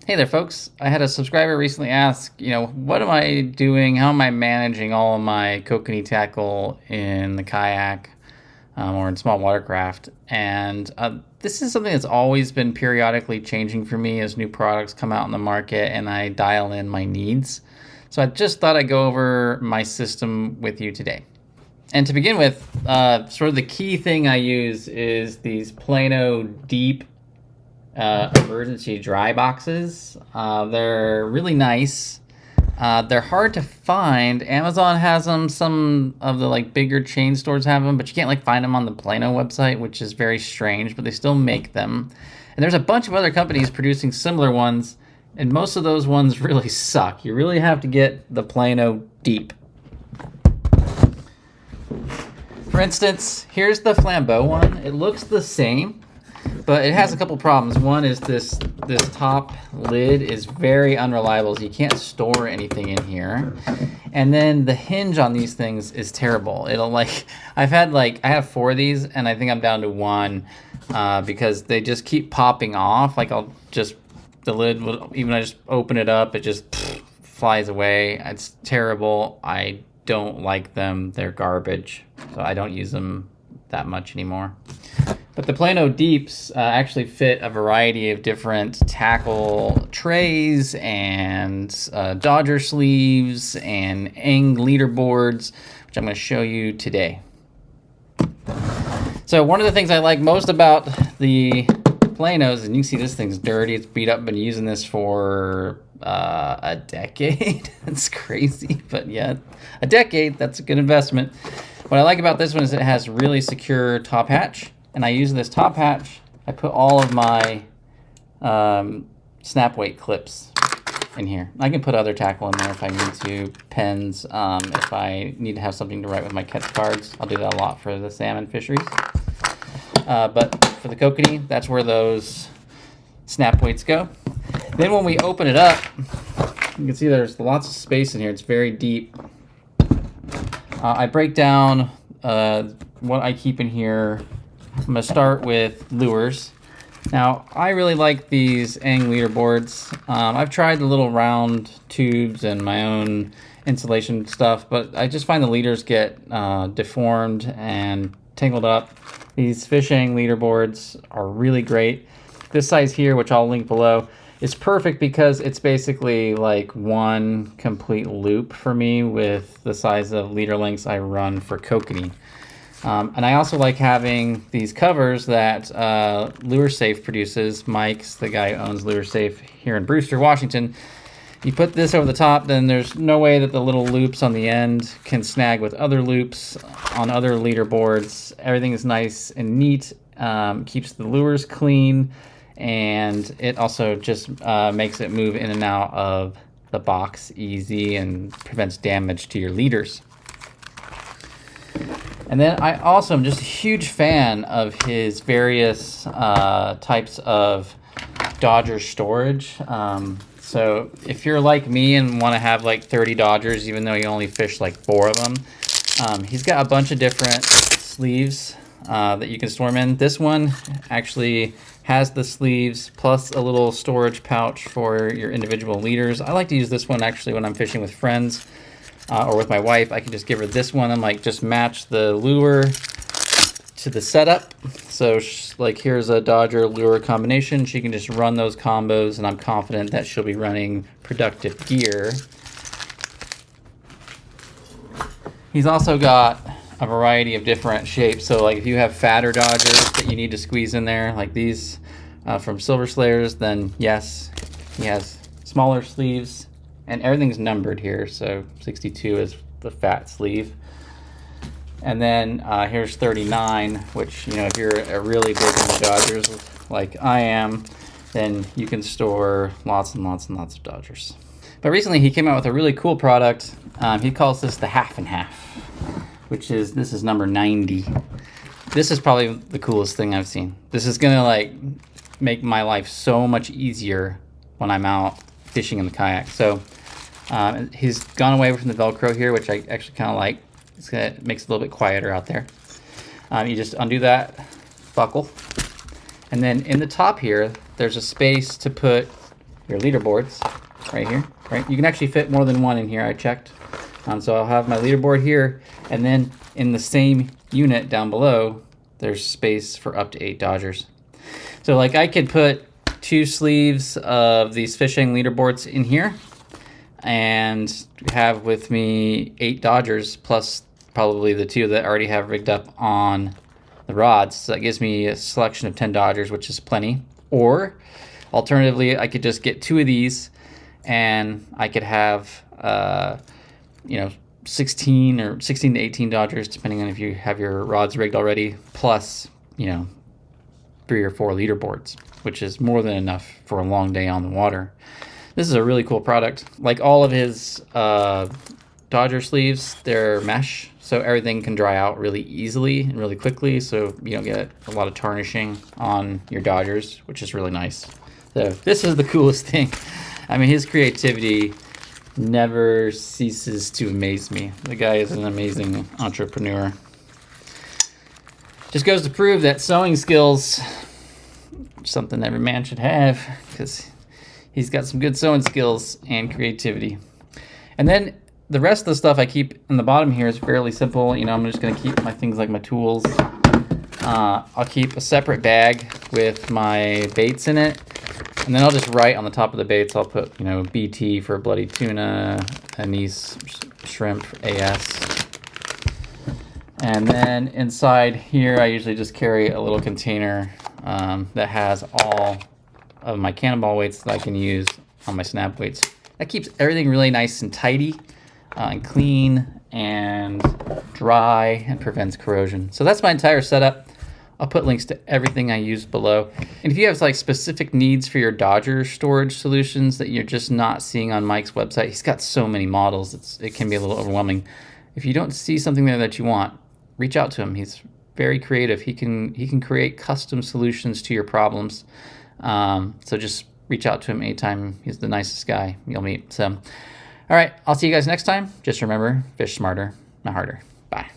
Hey there, folks. I had a subscriber recently ask, what am I doing? How am I managing all of my kokanee tackle in the kayak or in small watercraft? And this is something that's always been periodically changing for me as new products come out in the market and I dial in my needs. So I just thought I'd go over my system with you today. And to begin with, sort of the key thing I use is these Plano deep emergency dry boxes. They're really nice. They're hard to find. Amazon has them. Some of the bigger chain stores have them, but you can't find them on the Plano website, which is very strange. But they still make them. And there's a bunch of other companies producing similar ones, and most of those ones really suck. You really have to get the Plano deep. For instance, here's the Flambeau one. It looks the same, but it has a couple problems. One is this top lid is very unreliable, so you can't store anything in here. And then the hinge on these things is terrible. It'll I have 4 of these, and I think I'm down to 1 because they just keep popping off. The lid will, even I just open it up, it just flies away. It's terrible. I don't like them. They're garbage, so I don't use them that much anymore. But the Plano Deeps actually fit a variety of different tackle trays and Dodger sleeves and Eng leaderboards, which I'm going to show you today. So one of the things I like most about the Planos, and you can see this thing's dirty, it's beat up, I've been using this for a decade. It's crazy, but yeah, a decade, that's a good investment. What I like about this one is it has really secure top hatch, and I use this top hatch. I put all of my snap weight clips in here. I can put other tackle in there if I need to, pens, if I need to have something to write with my catch cards. I'll do that a lot for the salmon fisheries. But for the kokanee, that's where those snap weights go. Then when we open it up, you can see there's lots of space in here. It's very deep. I break down what I keep in here. I'm going to start with lures. Now, I really like these Eng leaderboards. I've tried the little round tubes and my own insulation stuff, but I just find the leaders get deformed and tangled up. These fish Eng leaderboards are really great. This size here, which I'll link below, is perfect because it's basically one complete loop for me with the size of leader lengths I run for kokanee. And I also like having these covers that Lure Safe produces. Mike's the guy who owns Lure Safe here in Brewster, Washington. You put this over the top, then there's no way that the little loops on the end can snag with other loops on other leaderboards. Everything is nice and neat, keeps the lures clean, and it also just makes it move in and out of the box easy and prevents damage to your leaders. And then I also am just a huge fan of his various types of Dodger storage. So if you're like me and want to have 30 Dodgers, even though you only fish 4 of them, he's got a bunch of different sleeves that you can store them in. This one actually has the sleeves plus a little storage pouch for your individual leaders. I like to use this one actually when I'm fishing with friends or with my wife. I can just give her this one and just match the lure to the setup. So here's a Dodger lure combination. She can just run those combos, and I'm confident that she'll be running productive gear. He's also got a variety of different shapes. So if you have fatter Dodgers that you need to squeeze in there, like these from Silver Slayers, then yes, he has smaller sleeves, and everything's numbered here. So 62 is the fat sleeve. And then here's 39, which, if you're a really big into Dodgers like I am, then you can store lots and lots and lots of Dodgers. But recently he came out with a really cool product. He calls this the half and half, this is number 90. This is probably the coolest thing I've seen. This is gonna make my life so much easier when I'm out fishing in the kayak. So he's gone away from the Velcro here, which I actually kind of like. It makes it a little bit quieter out there. You just undo that buckle, and then in the top here there's a space to put your leaderboards right here, right? You can actually fit more than one in here, I checked. So I'll have my leaderboard here, and then in the same unit down below, there's space for up to 8 Dodgers. So like I could put 2 sleeves of these fishing leaderboards in here and have with me 8 Dodgers plus probably the 2 that I already have rigged up on the rods. So that gives me a selection of 10 Dodgers, which is plenty. Or alternatively, I could just get 2 of these and I could have, 16 to 18 Dodgers, depending on if you have your rods rigged already, plus, 3 or 4 leaderboards, which is more than enough for a long day on the water. This is a really cool product. Like all of his Dodger sleeves, they're mesh, so everything can dry out really easily and really quickly, so you don't get a lot of tarnishing on your Dodgers, which is really nice. So this is the coolest thing. I mean, his creativity never ceases to amaze me. The guy is an amazing entrepreneur. Just goes to prove that sewing skills are something every man should have, because he's got some good sewing skills and creativity. And then the rest of the stuff I keep in the bottom here is fairly simple. I'm just going to keep my things like my tools. I'll keep a separate bag with my baits in it. And then I'll just write on the top of the baits, I'll put, BT for bloody tuna, anise, shrimp, AS. And then inside here, I usually just carry a little container that has all of my cannonball weights that I can use on my snap weights. That keeps everything really nice and tidy and clean and dry and prevents corrosion. So that's my entire setup. I'll put links to everything I use below. And if you have like specific needs for your Dodger storage solutions that you're just not seeing on Mike's website, he's got so many models, it can be a little overwhelming. If you don't see something there that you want, reach out to him. He's very creative. He can create custom solutions to your problems. So just reach out to him anytime. He's the nicest guy you'll meet. So, all right, I'll see you guys next time. Just remember, fish smarter, not harder. Bye.